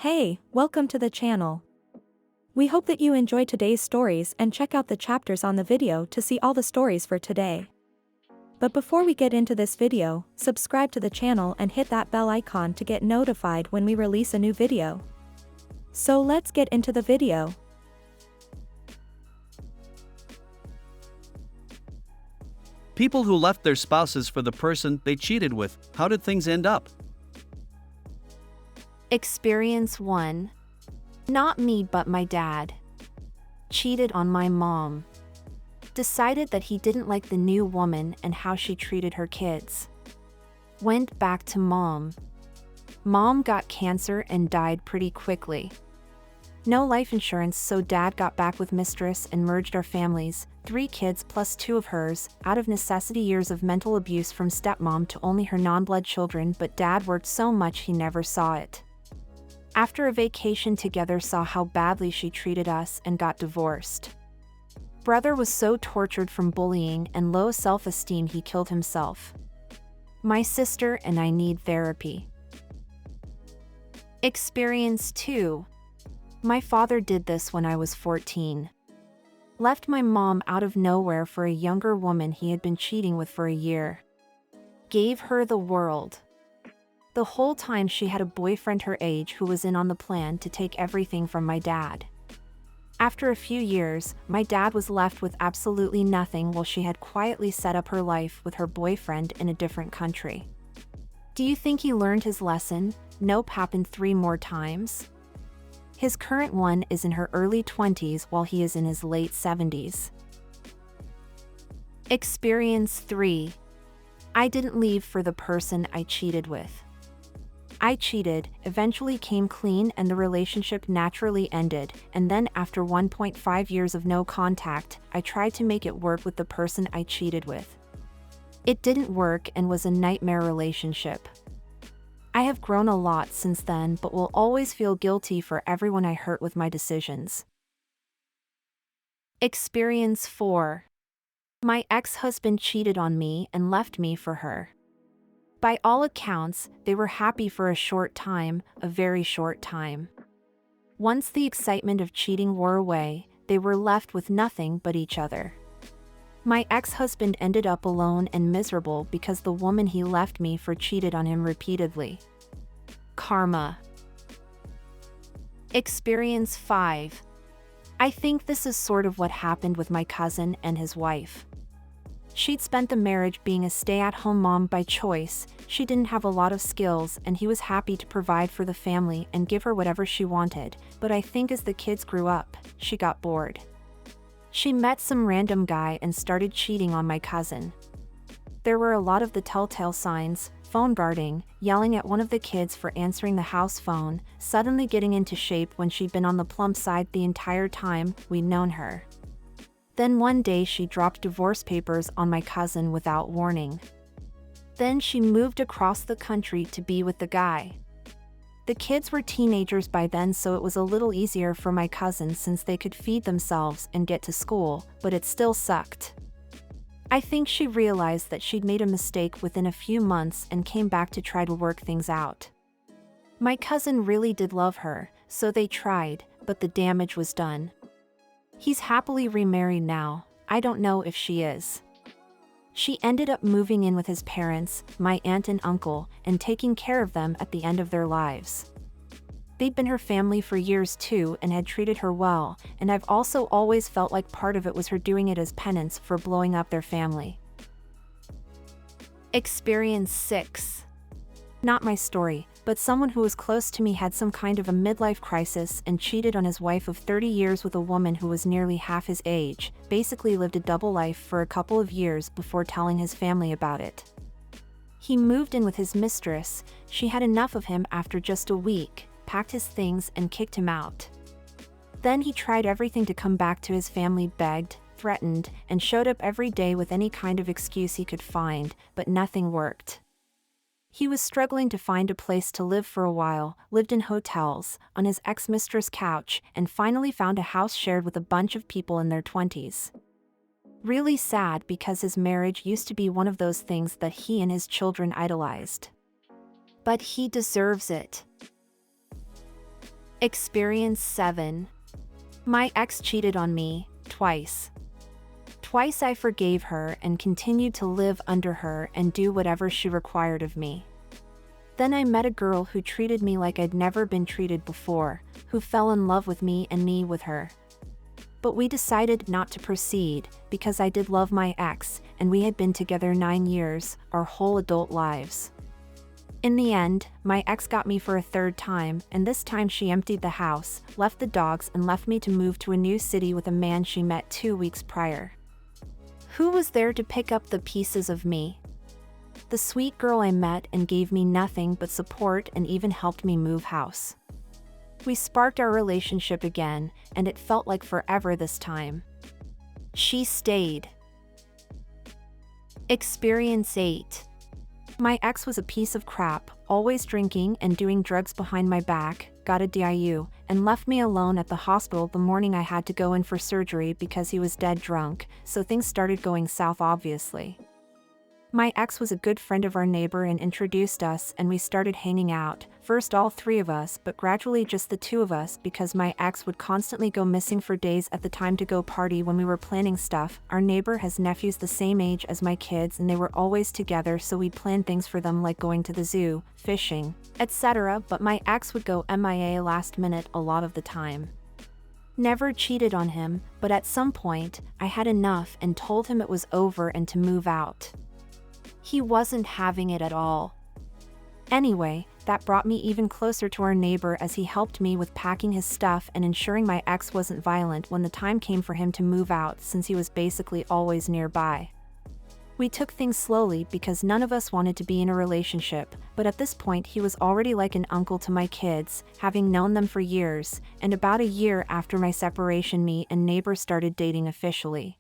Hey, welcome to the channel. We hope that you enjoy today's stories and check out the chapters on the video to see all the stories for today. But before we get into this video, subscribe to the channel and hit that bell icon to get notified when we release a new video. So let's get into the video. People who left their spouses for the person they cheated with, how did things end up? Experience 1. Not me but my dad. Cheated on my mom. Decided that he didn't like the new woman and how she treated her kids. Went back to mom. Mom got cancer and died pretty quickly. No life insurance, so dad got back with mistress and merged our families, 3 kids plus 2 of hers, out of necessity. Years of mental abuse from stepmom to only her non-blood children, but dad worked so much he never saw it. After a vacation together, saw how badly she treated us and got divorced. Brother was so tortured from bullying and low self-esteem he killed himself. My sister and I need therapy. Experience 2. My father did this when I was 14. Left my mom out of nowhere for a younger woman he had been cheating with for a year. Gave her the world. The whole time she had a boyfriend her age who was in on the plan to take everything from my dad. After a few years, my dad was left with absolutely nothing while she had quietly set up her life with her boyfriend in a different country. Do you think he learned his lesson? Nope, happened 3 more times. His current one is in her early 20s while he is in his late 70s. Experience 3. I didn't leave for the person I cheated with. I cheated, eventually came clean, and the relationship naturally ended, and then after 1.5 years of no contact, I tried to make it work with the person I cheated with. It didn't work and was a nightmare relationship. I have grown a lot since then, but will always feel guilty for everyone I hurt with my decisions. Experience 4. My ex-husband cheated on me and left me for her. By all accounts, they were happy for a short time, a very short time. Once the excitement of cheating wore away, they were left with nothing but each other. My ex-husband ended up alone and miserable because the woman he left me for cheated on him repeatedly. Karma. Experience 5. I think this is sort of what happened with my cousin and his wife. She'd spent the marriage being a stay-at-home mom by choice. She didn't have a lot of skills and he was happy to provide for the family and give her whatever she wanted, but I think as the kids grew up, she got bored. She met some random guy and started cheating on my cousin. There were a lot of the telltale signs: phone guarding, yelling at one of the kids for answering the house phone, suddenly getting into shape when she'd been on the plump side the entire time we'd known her. Then one day she dropped divorce papers on my cousin without warning. Then she moved across the country to be with the guy. The kids were teenagers by then, so it was a little easier for my cousin since they could feed themselves and get to school, but it still sucked. I think she realized that she'd made a mistake within a few months and came back to try to work things out. My cousin really did love her, so they tried, but the damage was done. He's happily remarried now. I don't know if she is. She ended up moving in with his parents, my aunt and uncle, and taking care of them at the end of their lives. They'd been her family for years too and had treated her well, and I've also always felt like part of it was her doing it as penance for blowing up their family. Experience 6. Not my story, but someone who was close to me had some kind of a midlife crisis and cheated on his wife of 30 years with a woman who was nearly half his age, basically lived a double life for a couple of years before telling his family about it. He moved in with his mistress. She had enough of him after just a week, packed his things and kicked him out. Then he tried everything to come back to his family, begged, threatened, and showed up every day with any kind of excuse he could find, but nothing worked. He was struggling to find a place to live for a while, lived in hotels, on his ex-mistress' couch, and finally found a house shared with a bunch of people in their 20s. Really sad because his marriage used to be one of those things that he and his children idolized. But he deserves it. Experience 7. My ex cheated on me, twice. Twice I forgave her and continued to live under her and do whatever she required of me. Then I met a girl who treated me like I'd never been treated before, who fell in love with me and me with her. But we decided not to proceed because I did love my ex and we had been together 9 years, our whole adult lives. In the end, my ex got me for a third time, and this time she emptied the house, left the dogs, and left me to move to a new city with a man she met 2 weeks prior. Who was there to pick up the pieces of me? The sweet girl I met and gave me nothing but support and even helped me move house. We sparked our relationship again, and it felt like forever this time. She stayed. Experience 8. My ex was a piece of crap, always drinking and doing drugs behind my back, got a DIU, and left me alone at the hospital the morning I had to go in for surgery because he was dead drunk, so things started going south obviously. My ex was a good friend of our neighbor and introduced us, and we started hanging out, first all 3 of us but gradually just the 2 of us because my ex would constantly go missing for days at the time to go party when we were planning stuff. Our neighbor has nephews the same age as my kids and they were always together, so we planned things for them like going to the zoo, fishing, etc. But my ex would go MIA last minute a lot of the time. Never cheated on him, but at some point, I had enough and told him it was over and to move out. He wasn't having it at all. Anyway, that brought me even closer to our neighbor as he helped me with packing his stuff and ensuring my ex wasn't violent when the time came for him to move out since he was basically always nearby. We took things slowly because none of us wanted to be in a relationship, but at this point he was already like an uncle to my kids, having known them for years, and about a year after my separation me and neighbor started dating officially.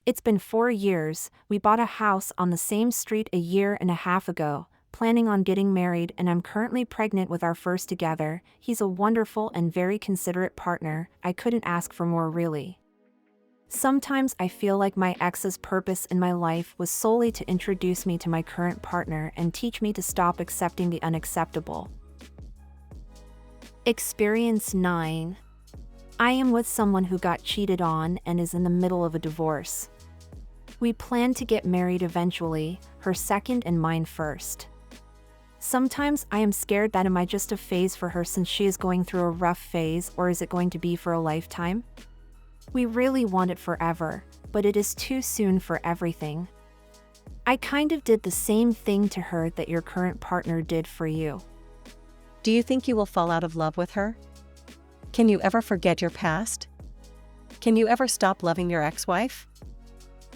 It's been 4 years, we bought a house on the same street a year and a half ago, planning on getting married, and I'm currently pregnant with our first together. He's a wonderful and very considerate partner, I couldn't ask for more really. Sometimes I feel like my ex's purpose in my life was solely to introduce me to my current partner and teach me to stop accepting the unacceptable. Experience 9. I am with someone who got cheated on and is in the middle of a divorce. We plan to get married eventually, her second and mine first. Sometimes I am scared that am I just a phase for her since she is going through a rough phase, or is it going to be for a lifetime? We really want it forever, but it is too soon for everything. I kind of did the same thing to her that your current partner did for you. Do you think you will fall out of love with her? Can you ever forget your past? Can you ever stop loving your ex-wife?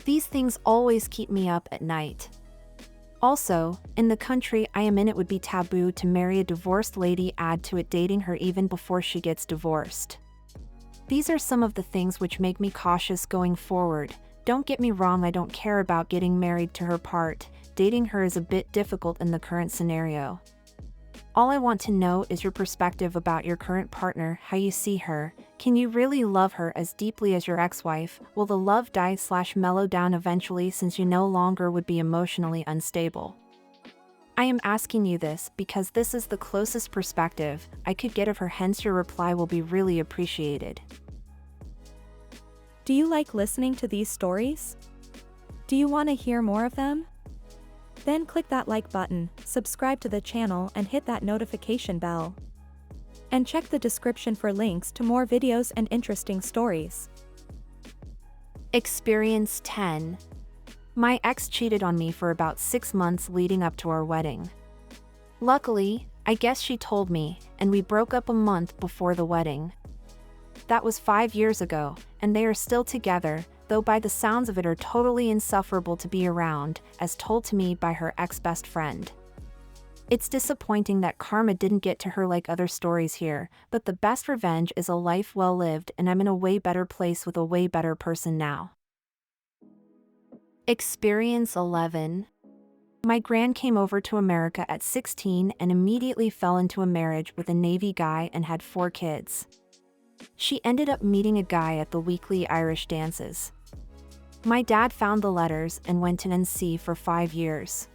These things always keep me up at night. Also, in the country I am in it would be taboo to marry a divorced lady, add to it dating her even before she gets divorced. These are some of the things which make me cautious going forward. Don't get me wrong, I don't care about getting married to her part, dating her is a bit difficult in the current scenario. All I want to know is your perspective about your current partner, how you see her. Can you really love her as deeply as your ex-wife? Will the love die/mellow down eventually since you no longer would be emotionally unstable? I am asking you this because this is the closest perspective I could get of her, hence your reply will be really appreciated. Do you like listening to these stories? Do you want to hear more of them? Then click that like button, subscribe to the channel and hit that notification bell. And check the description for links to more videos and interesting stories. Experience 10. My ex cheated on me for about 6 months leading up to our wedding. Luckily, I guess she told me, and we broke up a month before the wedding. That was 5 years ago, and they are still together, though by the sounds of it are totally insufferable to be around, as told to me by her ex-best friend. It's disappointing that karma didn't get to her like other stories here, but the best revenge is a life well lived, and I'm in a way better place with a way better person now. Experience 11. My gran came over to America at 16 and immediately fell into a marriage with a Navy guy and had 4 kids. She ended up meeting a guy at the weekly Irish dances. My dad found the letters and went to NC for 5 years.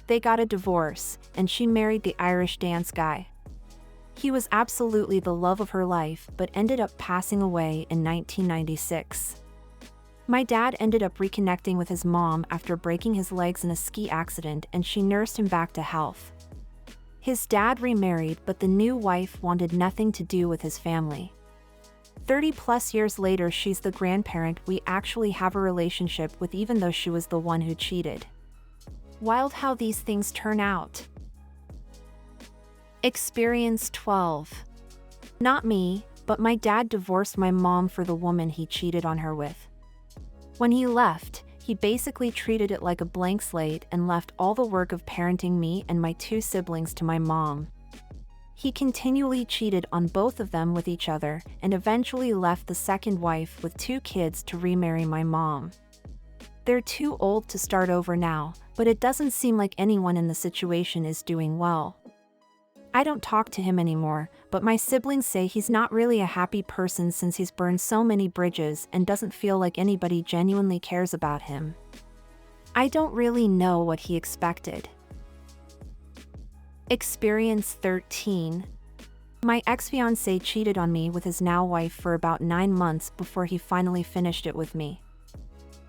They got a divorce, and she married the Irish dance guy. He was absolutely the love of her life but ended up passing away in 1996. My dad ended up reconnecting with his mom after breaking his legs in a ski accident, and she nursed him back to health. His dad remarried, but the new wife wanted nothing to do with his family. 30+ years later, she's the grandparent we actually have a relationship with, even though she was the one who cheated. Wild how these things turn out. Experience 12. Not me, but my dad divorced my mom for the woman he cheated on her with. When he left, he basically treated it like a blank slate and left all the work of parenting me and my 2 siblings to my mom. He continually cheated on both of them with each other and eventually left the second wife with 2 kids to remarry my mom. They're too old to start over now, but it doesn't seem like anyone in the situation is doing well. I don't talk to him anymore, but my siblings say he's not really a happy person since he's burned so many bridges and doesn't feel like anybody genuinely cares about him. I don't really know what he expected. Experience 13. My ex-fiancé cheated on me with his now wife for about 9 months before he finally finished it with me.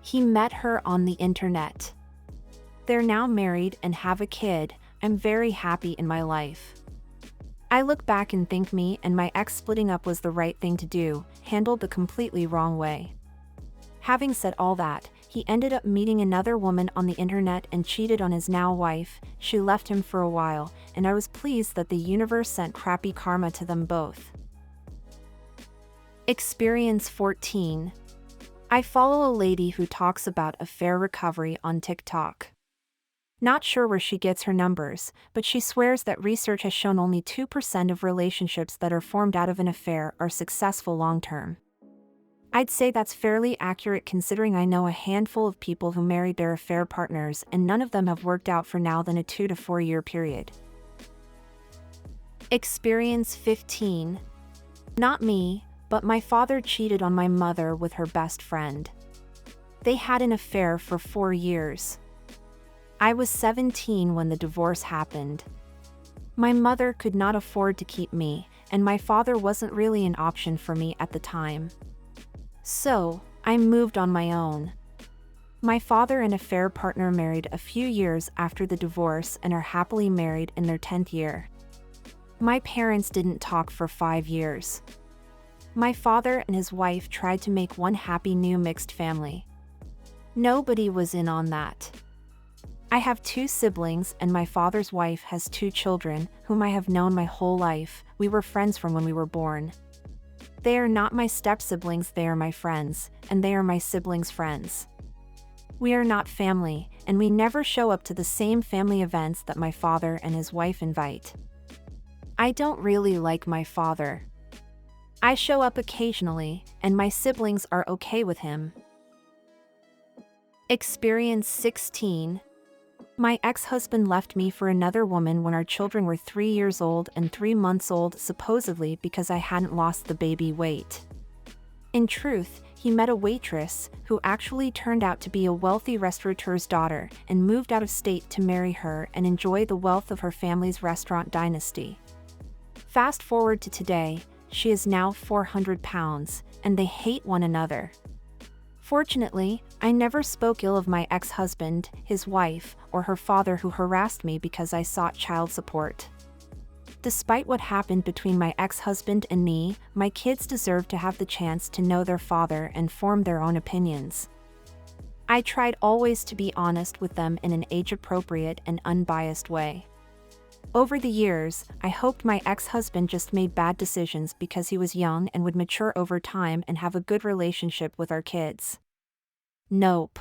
He met her on the internet. They're now married and have a kid. I'm very happy in my life. I look back and think me and my ex splitting up was the right thing to do, handled the completely wrong way. Having said all that, he ended up meeting another woman on the internet and cheated on his now wife. She left him for a while, and I was pleased that the universe sent crappy karma to them both. Experience 14. I follow a lady who talks about affair recovery on TikTok. Not sure where she gets her numbers, but she swears that research has shown only 2% of relationships that are formed out of an affair are successful long-term. I'd say that's fairly accurate considering I know a handful of people who married their affair partners and none of them have worked out for now than a 2 to 4 year period. Experience 15. Not me, but my father cheated on my mother with her best friend. They had an affair for 4 years. I was 17 when the divorce happened. My mother could not afford to keep me, and my father wasn't really an option for me at the time. So, I moved on my own. My father and affair partner married a few years after the divorce and are happily married in their 10th year. My parents didn't talk for 5 years. My father and his wife tried to make one happy new mixed family. Nobody was in on that. I have 2 siblings and my father's wife has 2 children, whom I have known my whole life. We were friends from when we were born. They are not my step-siblings, they are my friends, and they are my siblings' friends. We are not family, and we never show up to the same family events that my father and his wife invite. I don't really like my father. I show up occasionally, and my siblings are okay with him. Experience 16. My ex-husband left me for another woman when our children were 3 years old and 3 months old, supposedly because I hadn't lost the baby weight. In truth, he met a waitress who actually turned out to be a wealthy restaurateur's daughter and moved out of state to marry her and enjoy the wealth of her family's restaurant dynasty. Fast forward to today, she is now 400 pounds, and they hate one another. Fortunately, I never spoke ill of my ex-husband, his wife, or her father who harassed me because I sought child support. Despite what happened between my ex-husband and me, my kids deserve to have the chance to know their father and form their own opinions. I tried always to be honest with them in an age-appropriate and unbiased way. Over the years, I hoped my ex-husband just made bad decisions because he was young and would mature over time and have a good relationship with our kids. Nope.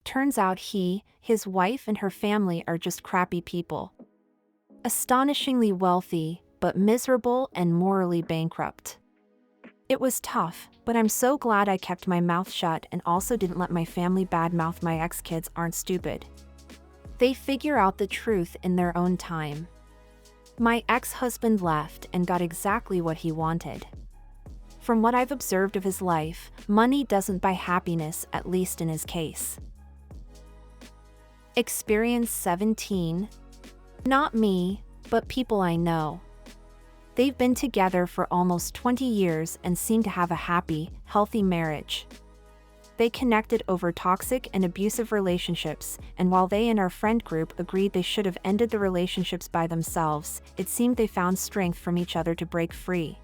Turns out he, his wife and her family are just crappy people. Astonishingly wealthy, but miserable and morally bankrupt. It was tough, but I'm so glad I kept my mouth shut and also didn't let my family badmouth my ex-kids aren't stupid. They figure out the truth in their own time. My ex-husband left and got exactly what he wanted. From what I've observed of his life, money doesn't buy happiness, at least in his case. Experience 17. Not me, but people I know. They've been together for almost 20 years and seem to have a happy, healthy marriage. They connected over toxic and abusive relationships, and while they and our friend group agreed they should have ended the relationships by themselves, it seemed they found strength from each other to break free.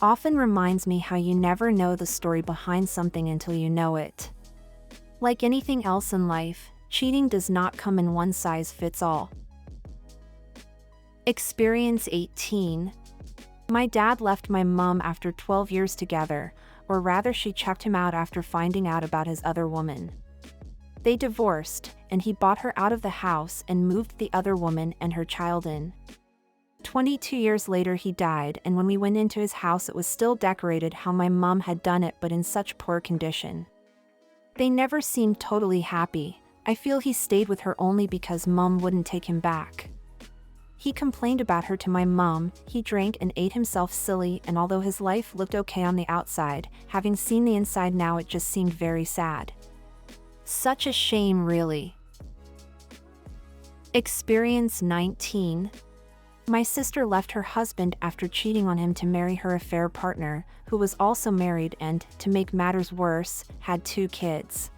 Often reminds me how you never know the story behind something until you know it. Like anything else in life, cheating does not come in one size fits all. Experience 18. My dad left my mom after 12 years together, or rather she checked him out after finding out about his other woman. They divorced, and he bought her out of the house and moved the other woman and her child in. 22 years later he died, and when we went into his house it was still decorated how my mom had done it, but in such poor condition. They never seemed totally happy. I feel he stayed with her only because mom wouldn't take him back. He complained about her to my mom, he drank and ate himself silly, and although his life looked okay on the outside, having seen the inside now it just seemed very sad. Such a shame, really. Experience 19. My sister left her husband after cheating on him to marry her affair partner, who was also married and, to make matters worse, had 2 kids.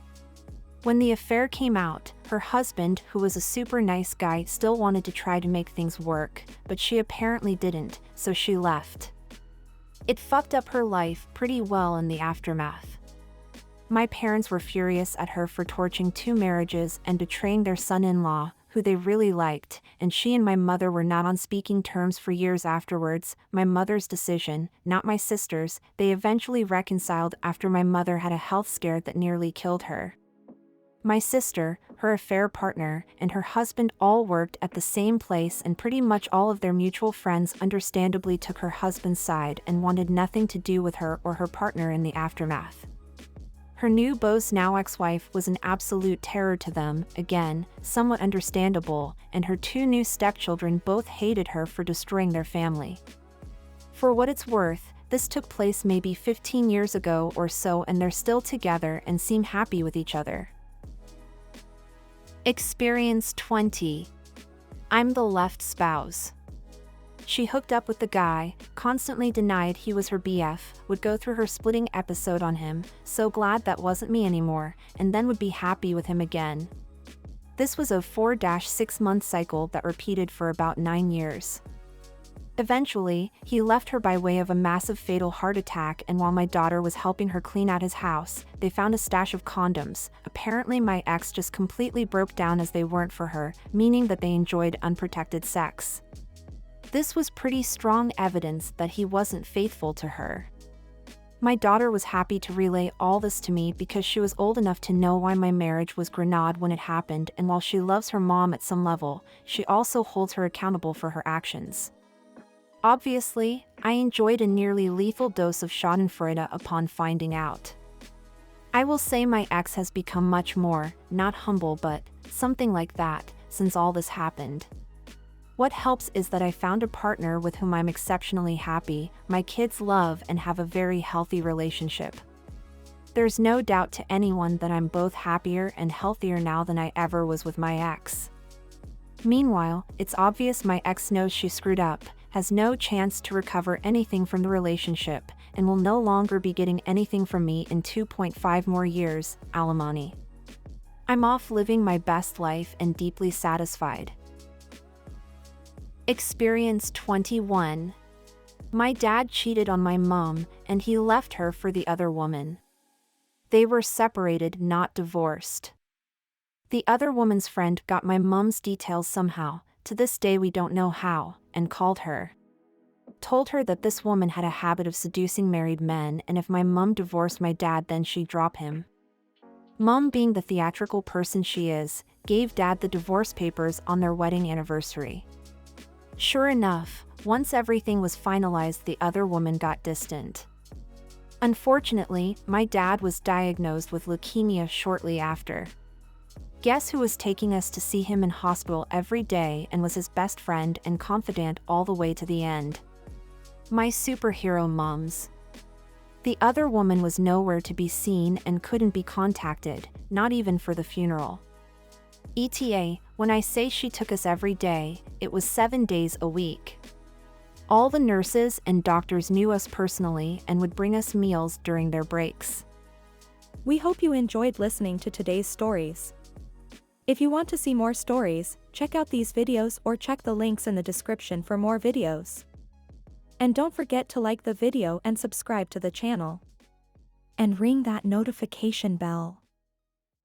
When the affair came out, her husband, who was a super nice guy, still wanted to try to make things work, but she apparently didn't, so she left. It fucked up her life pretty well in the aftermath. My parents were furious at her for torching 2 marriages and betraying their son-in-law, who they really liked, and she and my mother were not on speaking terms for years afterwards. My mother's decision, not my sister's. They eventually reconciled after my mother had a health scare that nearly killed her. My sister, her affair partner, and her husband all worked at the same place, and pretty much all of their mutual friends understandably took her husband's side and wanted nothing to do with her or her partner in the aftermath. Her new beau's now ex-wife was an absolute terror to them, again, somewhat understandable, and her 2 new stepchildren both hated her for destroying their family. For what it's worth, this took place maybe 15 years ago or so, and they're still together and seem happy with each other. Experience 20. I'm the left spouse. She hooked up with the guy, constantly denied he was her BF, would go through her splitting episode on him, so glad that wasn't me anymore, and then would be happy with him again. This was a 4-6 month cycle that repeated for about 9 years. Eventually, he left her by way of a massive fatal heart attack, and while my daughter was helping her clean out his house, they found a stash of condoms. Apparently my ex just completely broke down as they weren't for her, meaning that they enjoyed unprotected sex. This was pretty strong evidence that he wasn't faithful to her. My daughter was happy to relay all this to me because she was old enough to know why my marriage was grenade when it happened, and while she loves her mom at some level, she also holds her accountable for her actions. Obviously, I enjoyed a nearly lethal dose of schadenfreude upon finding out. I will say my ex has become much more, not humble but, something like that, since all this happened. What helps is that I found a partner with whom I'm exceptionally happy, my kids love, and have a very healthy relationship. There's no doubt to anyone that I'm both happier and healthier now than I ever was with my ex. Meanwhile, it's obvious my ex knows she screwed up, has no chance to recover anything from the relationship, and will no longer be getting anything from me in 2.5 more years, alimony. I'm off living my best life and deeply satisfied. Experience 21. My dad cheated on my mom, and he left her for the other woman. They were separated, not divorced. The other woman's friend got my mom's details somehow, to this day we don't know how, and called her. Told her that this woman had a habit of seducing married men, and if my mom divorced my dad then she'd drop him. Mom, being the theatrical person she is, gave dad the divorce papers on their wedding anniversary. Sure enough, once everything was finalized the other woman got distant. Unfortunately, my dad was diagnosed with leukemia shortly after. Guess who was taking us to see him in hospital every day and was his best friend and confidant all the way to the end? My superhero moms. The other woman was nowhere to be seen and couldn't be contacted, not even for the funeral. ETA, when I say she took us every day, it was 7 days a week. All the nurses and doctors knew us personally and would bring us meals during their breaks. We hope you enjoyed listening to today's stories. If you want to see more stories, check out these videos or check the links in the description for more videos. And don't forget to like the video and subscribe to the channel. And ring that notification bell.